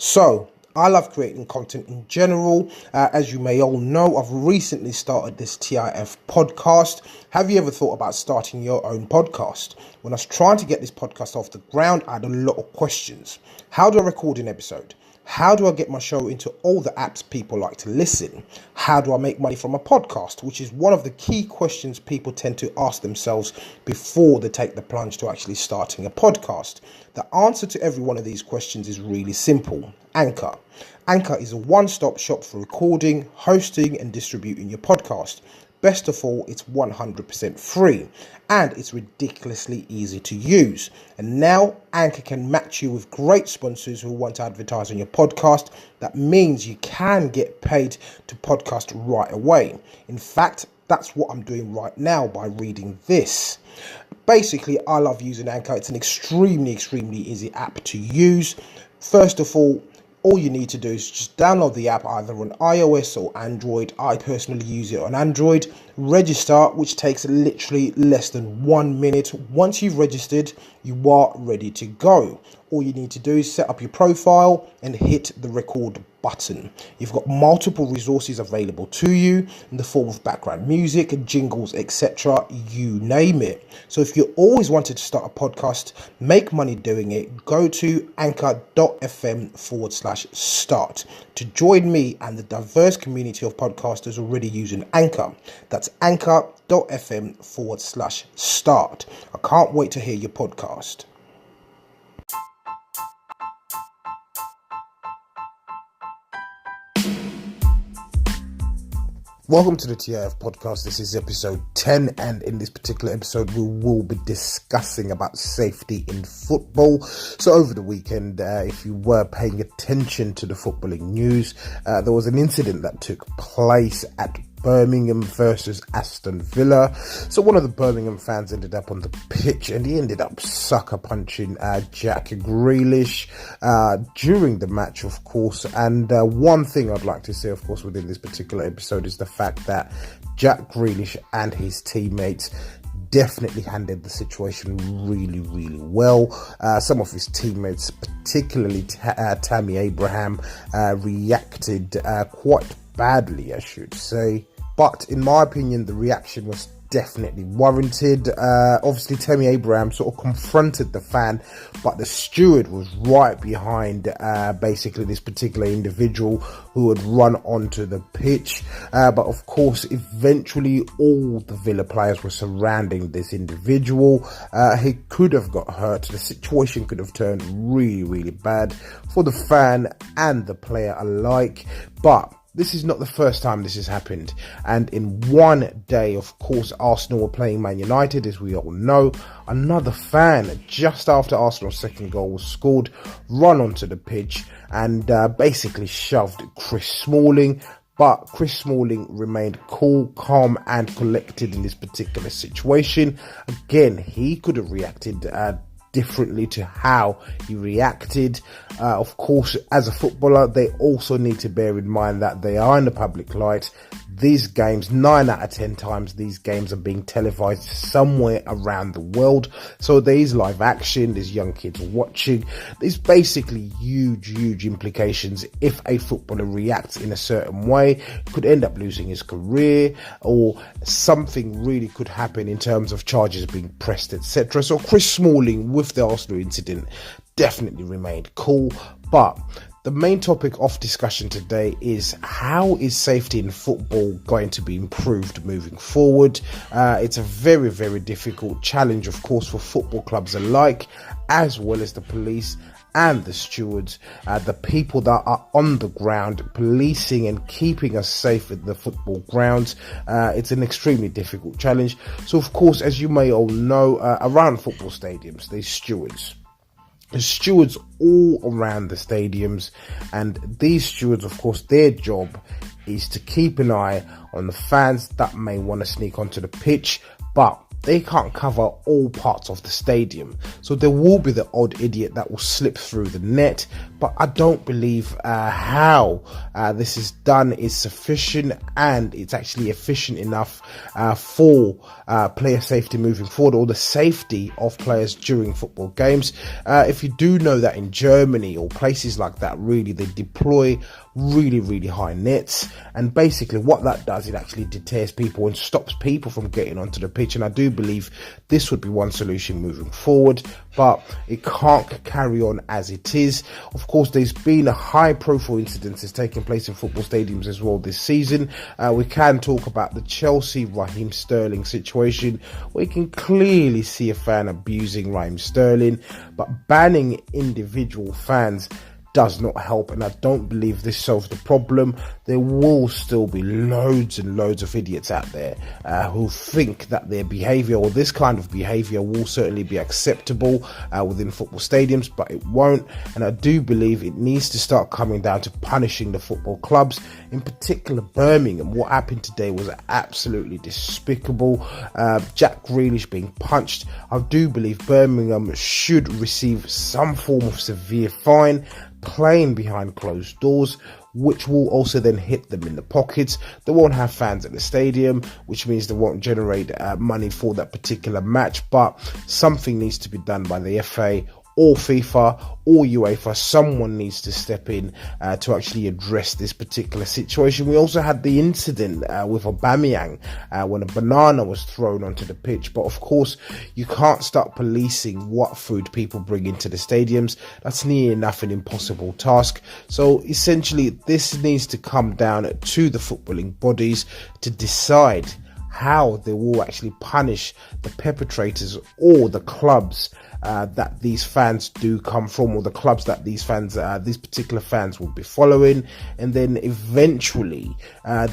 So, I love creating content in general. As you may all know, I've recently started this TIF podcast. Have you ever thought about starting your own podcast? When I was trying to get this podcast off the ground, I had a lot of questions. How do I record an episode? How do I get my show into all the apps people like to listen? How do I make money from a podcast? Which is one of the key questions people tend to ask themselves before they take the plunge to actually starting a podcast. The answer to every one of these questions is really simple. Anchor. Anchor is a one-stop shop for recording, hosting and distributing your podcast. Best of all, it's 100% free and it's ridiculously easy to use. And now Anchor can match you with great sponsors who want to advertise on your podcast. That means you can get paid to podcast right away. In fact, that's what I'm doing right now by reading this. Basically, I love using Anchor. It's an extremely easy app to use. First of all you need to do is just download the app either on iOS or Android. I personally use it on Android. Register, which takes literally less than 1 minute. Once you've registered, you are ready to go. All you need to do is set up your profile and hit the record button. You've got multiple resources available to you in the form of background music, jingles, etc. You name it. So if you always wanted to start a podcast, make money doing it, go to anchor.fm/start to join me and the diverse community of podcasters already using Anchor. That's anchor.fm/start. I can't wait to hear your podcast. Welcome to the TIF podcast. This is episode 10, and in this particular episode we will be discussing about safety in football. So over the weekend, if you were paying attention to the footballing news, there was an incident that took place at Birmingham versus Aston Villa. So one of the Birmingham fans ended up on the pitch and he ended up sucker punching Jack Grealish during the match, of course. And one thing I'd like to say, of course, within this particular episode is the fact that Jack Grealish and his teammates definitely handled the situation really well. Some of his teammates, particularly Tammy Abraham, reacted quite badly, I should say. But in my opinion, the reaction was definitely warranted. Obviously, Tammy Abraham sort of confronted the fan, but the steward was right behind basically this particular individual who had run onto the pitch. But of course, eventually all the Villa players were surrounding this individual. He could have got hurt. The situation could have turned really bad for the fan and the player alike. But this is not the first time this has happened. And in one day, of course, Arsenal were playing Man United, as we all know. Another fan, just after Arsenal's second goal was scored, run onto the pitch and basically shoved Chris Smalling. But Chris Smalling remained cool, calm and collected in this particular situation. Again, he could have reacted differently to how he reacted. Of course, as a footballer, they also need to bear in mind that they are in the public light. These games, 9 out of 10 times, these games are being televised somewhere around the world. So there is live action, there's young kids watching. There's basically huge implications. If a footballer reacts in a certain way, could end up losing his career, or something really could happen in terms of charges being pressed, etc. So Chris Smalling, with the Arsenal incident, definitely remained cool. But the main topic of discussion today is how is safety in football going to be improved moving forward. It's a very difficult challenge, of course, for football clubs alike, as well as the police and the stewards, the people that are on the ground policing and keeping us safe at the football grounds. It's an extremely difficult challenge. So of course, as you may all know, around football stadiums, there's stewards. There's stewards all around the stadiums, and these stewards, of course, their job is to keep an eye on the fans that may want to sneak onto the pitch. But they can't cover all parts of the stadium. So there will be the odd idiot that will slip through the net, but I don't believe how this is done is sufficient, and it's actually efficient enough for player safety moving forward, or the safety of players during football games. If you do know that in Germany or places like that, really they deploy really high nets, and basically what that does, it actually deters people and stops people from getting onto the pitch. And I do believe this would be one solution moving forward, but it can't carry on as it is. Of course, there's been a high profile incidences taking place in football stadiums as well this season. We can talk about the Chelsea Raheem Sterling situation, where you can clearly see a fan abusing Raheem Sterling, but banning individual fans does not help, and I don't believe this solves the problem. There will still be loads and loads of idiots out there who think that their behaviour, or this kind of behaviour, will certainly be acceptable within football stadiums, but it won't. And I do believe it needs to start coming down to punishing the football clubs, in particular Birmingham. What happened today was absolutely despicable. Jack Grealish being punched. I do believe Birmingham should receive some form of severe fine, playing behind closed doors, which will also then hit them in the pockets. They won't have fans at the stadium, which means they won't generate money for that particular match. But something needs to be done by the FA or FIFA or UEFA. Someone needs to step in to actually address this particular situation. We also had the incident with Aubameyang when a banana was thrown onto the pitch. But of course, you can't start policing what food people bring into the stadiums. That's near enough an impossible task. So essentially, this needs to come down to the footballing bodies to decide how they will actually punish the perpetrators or the clubs that these fans do come from, or the clubs that these particular fans will be following. And then eventually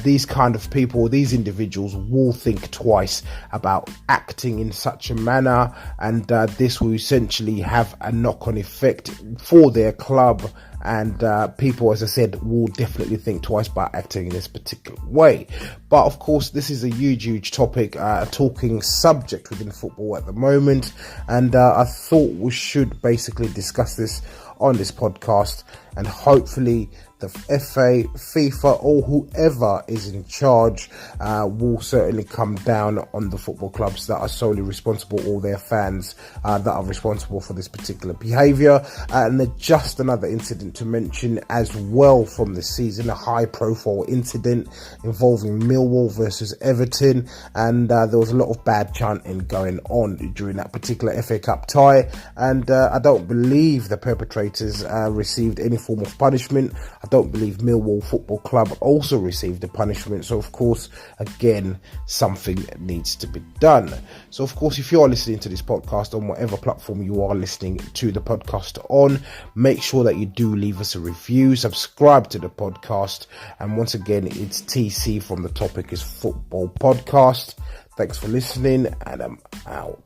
these kind of people, these individuals, will think twice about acting in such a manner, and this will essentially have a knock-on effect for their club. And people, as I said, will definitely think twice about acting in this particular way. But of course, this is a huge topic, a talking subject within football at the moment. And I thought we should basically discuss this on this podcast, and hopefully the FA, FIFA, or whoever is in charge will certainly come down on the football clubs that are solely responsible, or their fans that are responsible for this particular behaviour. And then just another incident to mention as well from this season, a high profile incident involving Millwall versus Everton, and there was a lot of bad chanting going on during that particular FA Cup tie, and I don't believe the perpetrators received any form of punishment. I don't believe Millwall Football Club also received a punishment. So of course, again, something needs to be done. So of course, if you are listening to this podcast on whatever platform you are listening to the podcast on, make sure that you do leave us a review, subscribe to the podcast. And once again, it's TC from The Topic is Football Podcast. Thanks for listening, and I'm out.